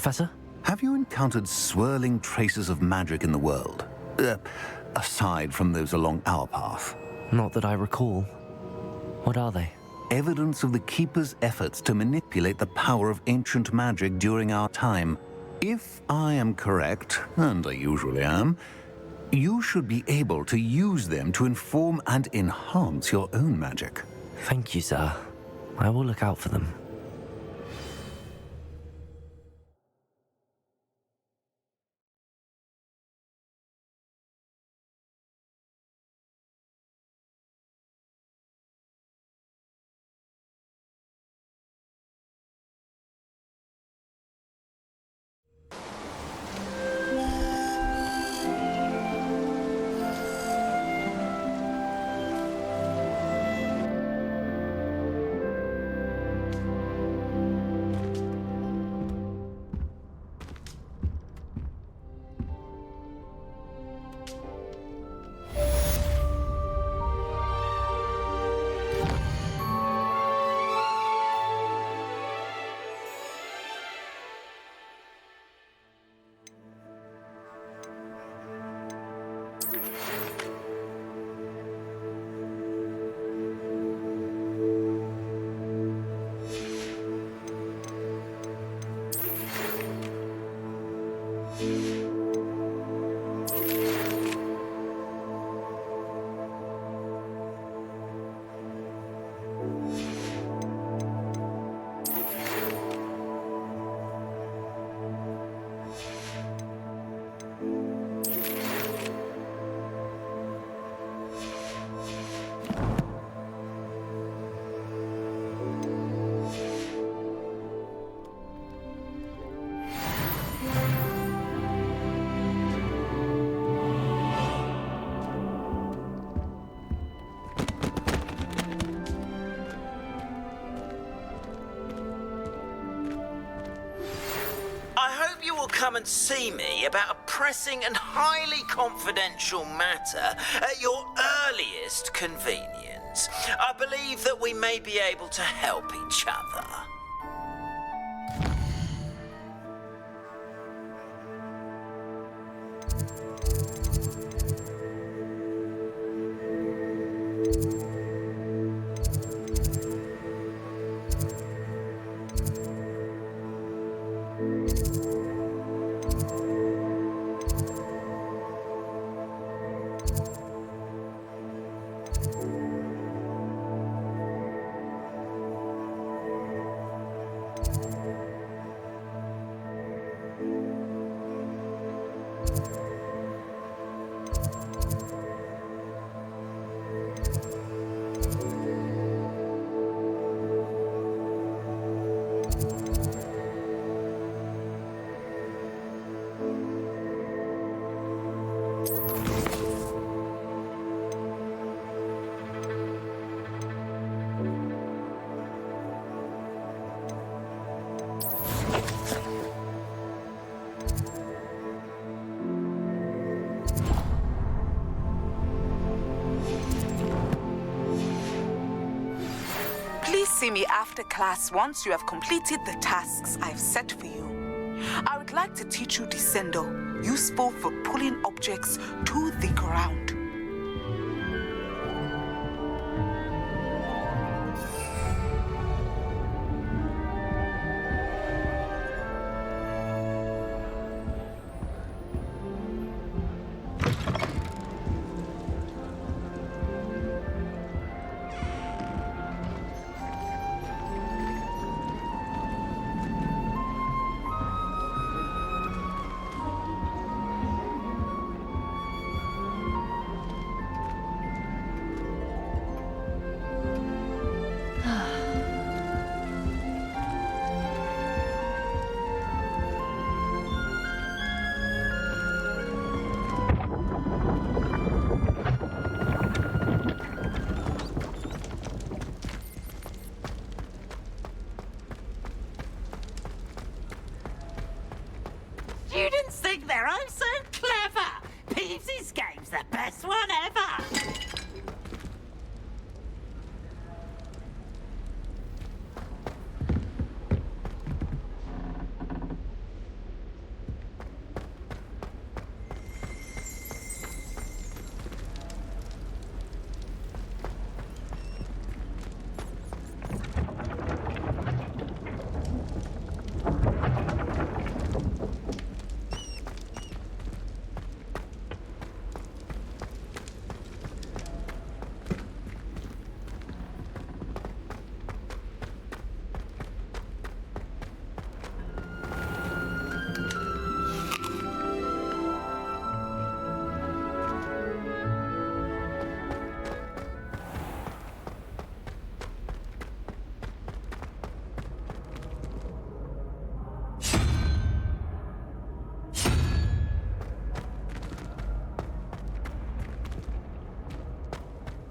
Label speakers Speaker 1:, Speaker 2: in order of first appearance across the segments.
Speaker 1: Professor?
Speaker 2: Have you encountered swirling traces of magic in the world? Aside from those along our path.
Speaker 1: Not that I recall. What are they?
Speaker 2: Evidence of the Keeper's efforts to manipulate the power of ancient magic during our time. If I am correct, and I usually am, you should be able to use them to inform and enhance your own magic.
Speaker 1: Thank you, sir. I will look out for them.
Speaker 3: Come and see me about a pressing and highly confidential matter at your earliest convenience. I believe that we may be able to help each other.
Speaker 4: See me after class once you have completed the tasks I've set for you. I would like to teach you Descendo, useful for pulling objects to the ground.
Speaker 5: Students think they're oh so clever. Peevesy's game's the best one ever.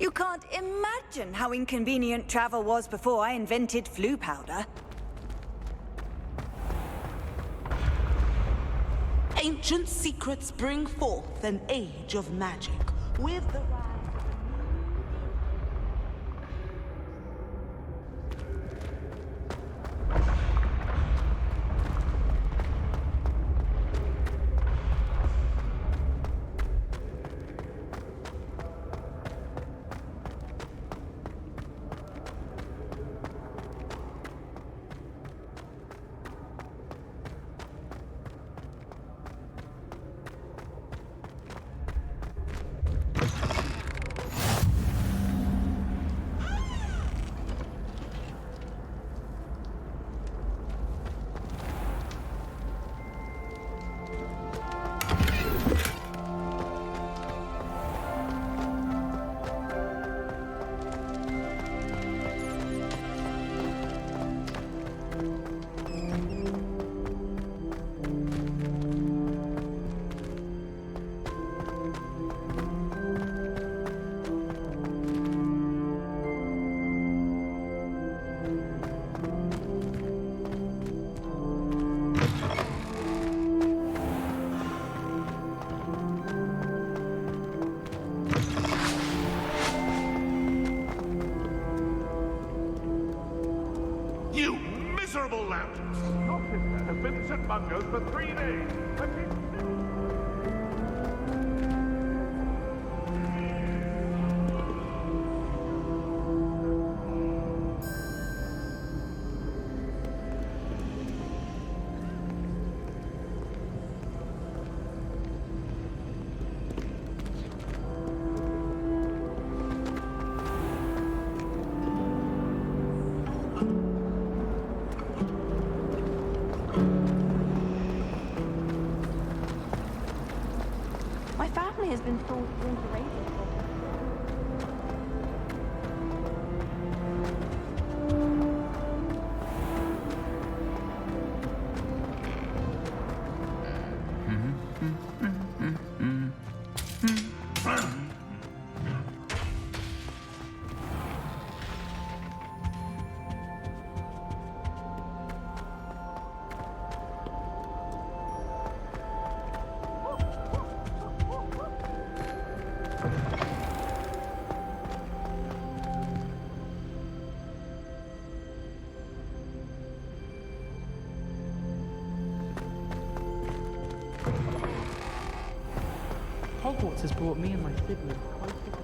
Speaker 6: You can't imagine how inconvenient travel was before I invented flu powder.
Speaker 4: Ancient secrets bring forth an age of magic. With the rise
Speaker 7: You miserable loungers! Your sister has been St. Mungo's for 3 days, and she's still...
Speaker 8: My family has been forced into raising.
Speaker 9: Hogwarts has brought me and my siblings closer together.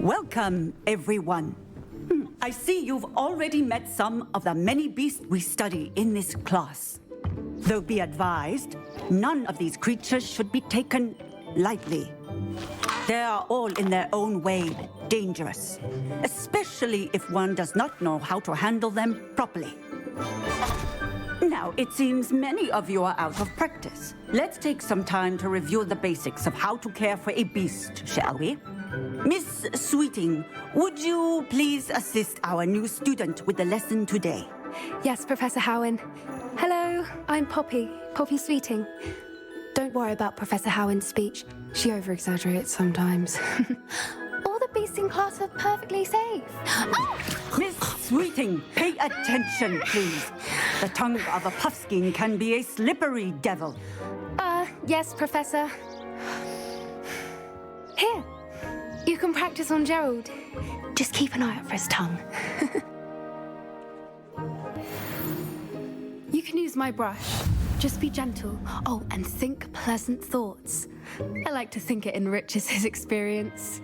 Speaker 6: Welcome, everyone. I see you've already met some of the many beasts we study in this class. Though be advised, none of these creatures should be taken lightly. They are all in their own way dangerous, especially if one does not know how to handle them properly. Now, it seems many of you are out of practice. Let's take some time to review the basics of how to care for a beast, shall we? Miss Sweeting, would you please assist our new student with the lesson today?
Speaker 10: Yes, Professor Howen. Hello, I'm Poppy Sweeting. Don't worry about Professor Howard's speech. She over-exaggerates sometimes. All the beasts in class are perfectly safe. Oh!
Speaker 6: Miss Sweeting, pay attention, please. The tongue of a puffskein can be a slippery devil.
Speaker 10: Yes, Professor. Here, you can practice on Gerald. Just keep an eye out for his tongue. You can use my brush. Just be gentle. Oh, and think pleasant thoughts. I like to think it enriches his experience.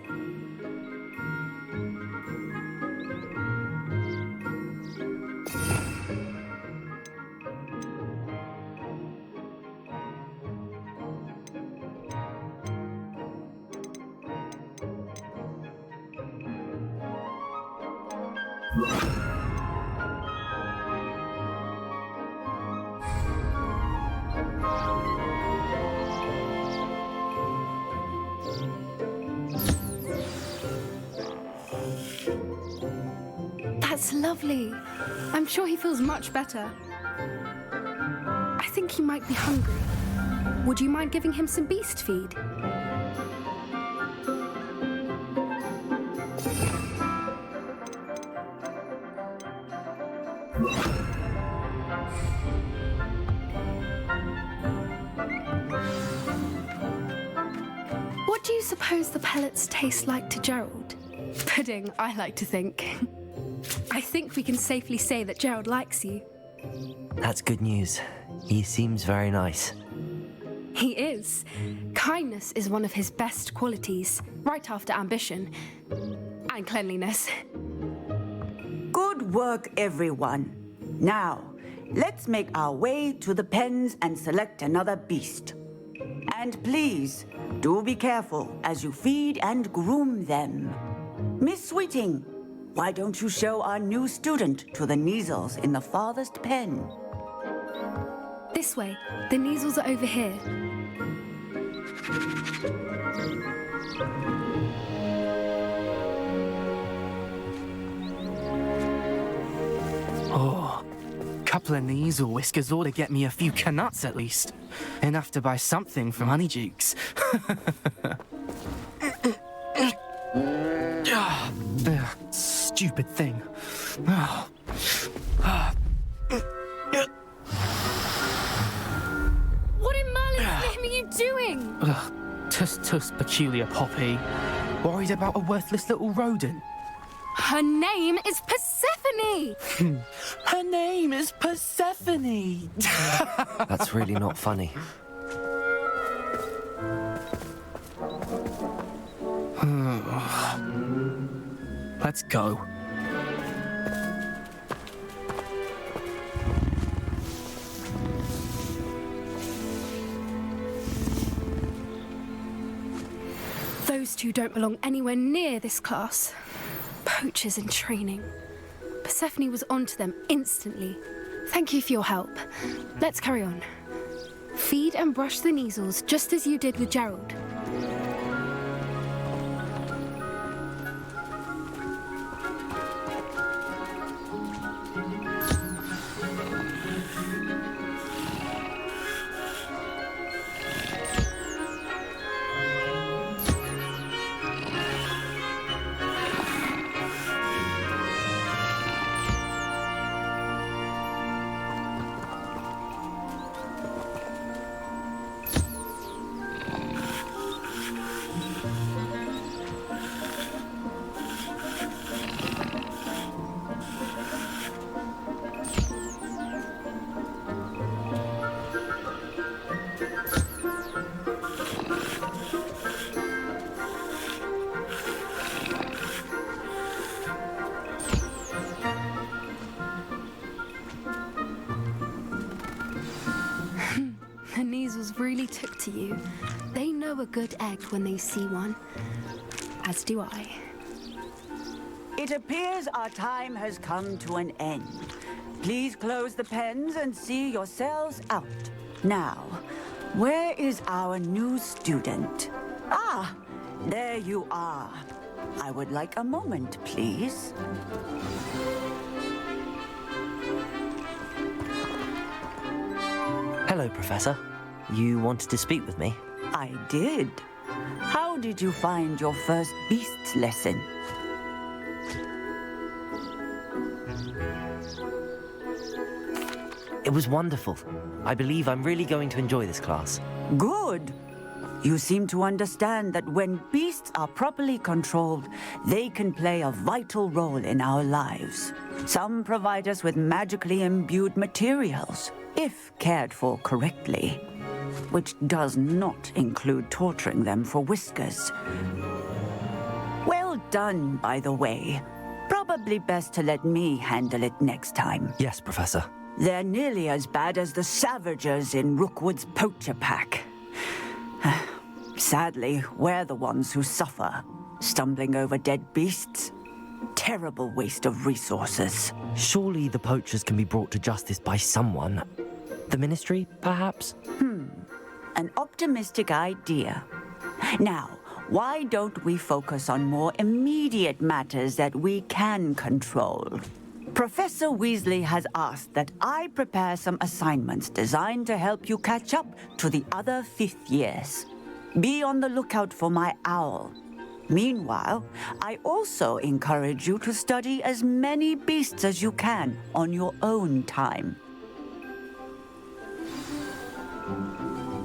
Speaker 10: That's lovely. I'm sure he feels much better. I think he might be hungry. Would you mind giving him some beast feed? What do you suppose the pellets taste like to Gerald? Pudding, I like to think. I think we can safely say that Gerald likes you.
Speaker 1: That's good news. He seems very nice.
Speaker 10: He is. Kindness is one of his best qualities, right after ambition and cleanliness.
Speaker 6: Good work, everyone. Now, let's make our way to the pens and select another beast. And please, do be careful as you feed and groom them. Miss Sweeting, why don't you show our new student to the Neasels in the farthest pen?
Speaker 10: This way. The Neasels are over here.
Speaker 9: Oh, couple of Neasel whiskers ought to get me a few canuts at least. Enough to buy something from Honeydukes. Stupid thing.
Speaker 10: What in Merlin's name are you doing?
Speaker 9: Tuss, peculiar Poppy. Worried about a worthless little rodent.
Speaker 10: Her name is Persephone!
Speaker 9: Her name is Persephone!
Speaker 1: That's really not funny.
Speaker 9: Let's go.
Speaker 10: Those two don't belong anywhere near this class. Poachers in training. Persephone was onto them instantly. Thank you for your help. Let's carry on. Feed and brush the Neasels just as you did with Gerald. The Neasels really took to you. They know a good egg when they see one. As do I.
Speaker 6: It appears our time has come to an end. Please close the pens and see yourselves out. Now, where is our new student? Ah, there you are. I would like a moment, please.
Speaker 1: Hello, Professor. you wanted to speak with me?
Speaker 6: I did. How did you find your first beasts lesson?
Speaker 1: It was wonderful. I believe I'm really going to enjoy this class.
Speaker 6: Good. You seem to understand that when beasts are properly controlled, they can play a vital role in our lives. Some provide us with magically imbued materials, if cared for correctly, which does not include torturing them for whiskers. Well done, by the way. Probably best to let me handle it next time.
Speaker 1: Yes, Professor.
Speaker 6: They're nearly as bad as the Savagers in Rookwood's poacher pack. Sadly, we're the ones who suffer, stumbling over dead beasts. Terrible waste of resources.
Speaker 1: Surely the poachers can be brought to justice by someone. The Ministry, perhaps?
Speaker 6: An optimistic idea. Now, why don't we focus on more immediate matters that we can control? Professor Weasley has asked that I prepare some assignments designed to help you catch up to the other fifth years. Be on the lookout for my owl. Meanwhile, I also encourage you to study as many beasts as you can on your own time.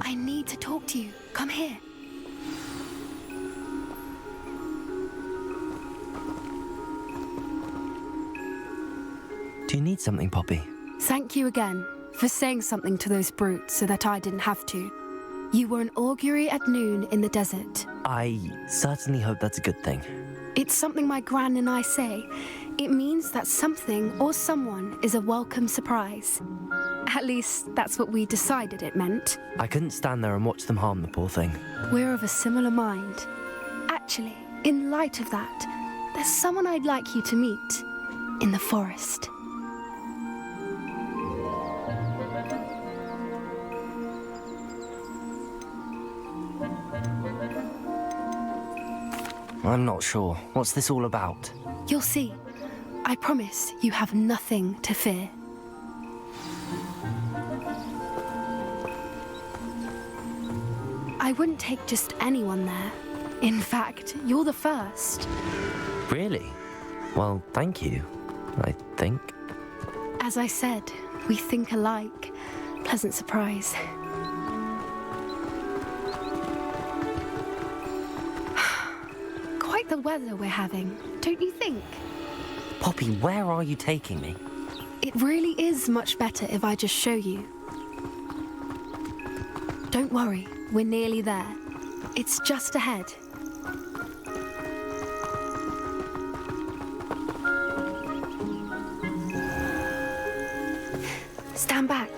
Speaker 10: I need to talk to you. Come here.
Speaker 1: Do you need something, Poppy?
Speaker 10: Thank you again for saying something to those brutes so that I didn't have to. You were an augury at noon in the desert.
Speaker 1: I certainly hope that's a good thing.
Speaker 10: It's something my gran and I say. It means that something or someone is a welcome surprise. At least, that's what we decided it meant.
Speaker 1: I couldn't stand there and watch them harm the poor thing.
Speaker 10: We're of a similar mind. Actually, in light of that, there's someone I'd like you to meet in the forest.
Speaker 1: I'm not sure. What's this all about?
Speaker 10: You'll see. I promise you have nothing to fear. I wouldn't take just anyone there. In fact, you're the first.
Speaker 1: Really? Well, thank you, I think.
Speaker 10: As I said, we think alike. Pleasant surprise. Quite the weather we're having, don't you think?
Speaker 1: Poppy, where are you taking me?
Speaker 10: It really is much better if I just show you. Don't worry, we're nearly there. It's just ahead. Stand back.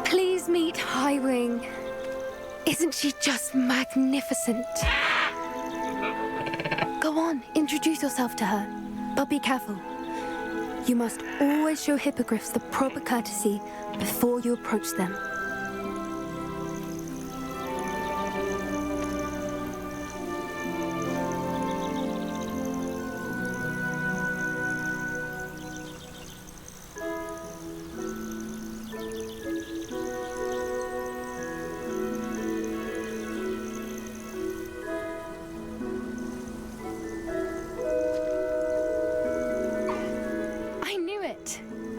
Speaker 10: Please meet Highwing. Isn't she just magnificent? Go on, introduce yourself to her. But be careful. You must always show hippogriffs the proper courtesy before you approach them.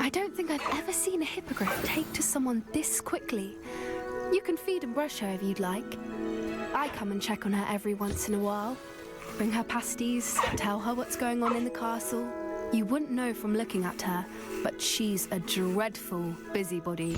Speaker 10: I don't think I've ever seen a hippogriff take to someone this quickly. You can feed and brush her if you'd like. I come and check on her every once in a while. Bring her pasties, tell her what's going on in the castle. You wouldn't know from looking at her, but she's a dreadful busybody.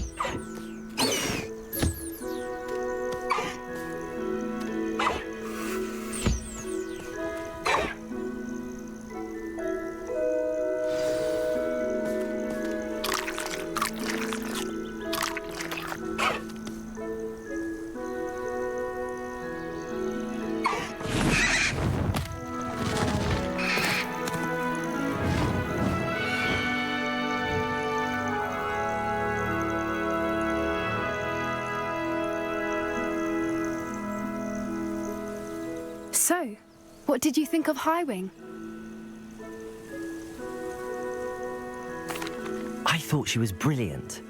Speaker 10: So, what did you think of Highwing?
Speaker 1: I thought she was brilliant.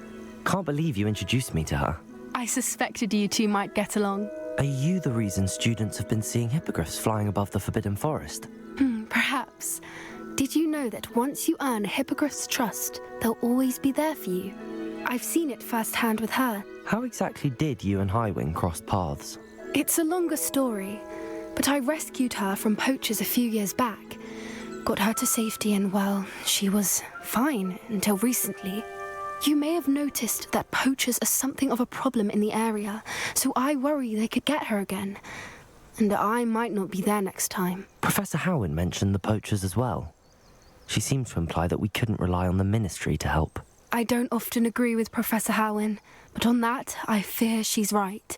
Speaker 1: Can't believe you introduced me to her.
Speaker 10: I suspected you two might get along.
Speaker 1: Are you the reason students have been seeing hippogriffs flying above the Forbidden Forest?
Speaker 10: Perhaps. Did you know that once you earn a hippogriff's trust, they'll always be there for you? I've seen it firsthand with her.
Speaker 1: How exactly did you and Highwing cross paths?
Speaker 10: It's a longer story, but I rescued her from poachers a few years back. Got her to safety and, well, she was fine until recently. You may have noticed that poachers are something of a problem in the area, so I worry they could get her again. And I might not be there next time.
Speaker 1: Professor Howin mentioned the poachers as well. She seemed to imply that we couldn't rely on the Ministry to help.
Speaker 10: I don't often agree with Professor Howin, but on that, I fear she's right.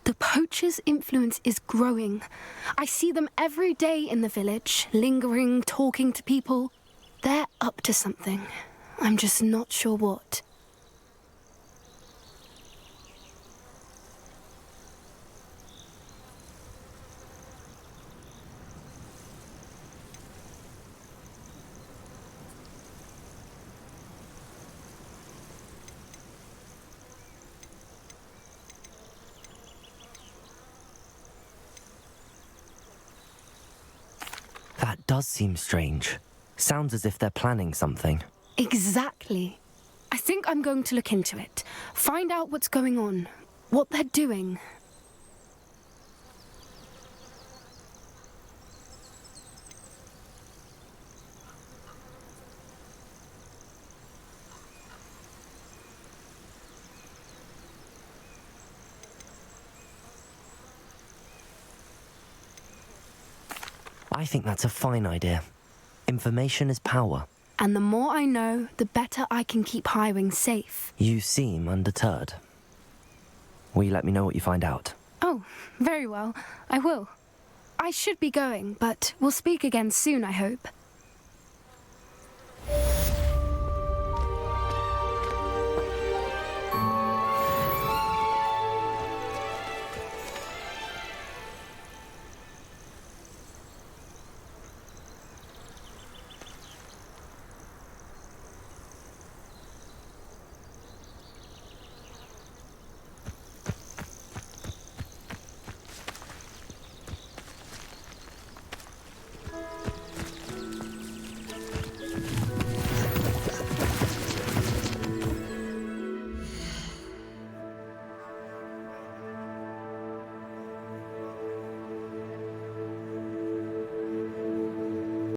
Speaker 10: The poachers' influence is growing. I see them every day in the village, lingering, talking to people. They're up to something. I'm just not sure what.
Speaker 1: That does seem strange. Sounds as if they're planning something.
Speaker 10: Exactly. I think I'm going to look into it. Find out what's going on. What they're doing.
Speaker 1: I think that's a fine idea. Information is power.
Speaker 10: And the more I know, the better I can keep Highwing safe.
Speaker 1: You seem undeterred. Will you let me know what you find out?
Speaker 10: Oh, very well. I will. I should be going, but we'll speak again soon, I hope.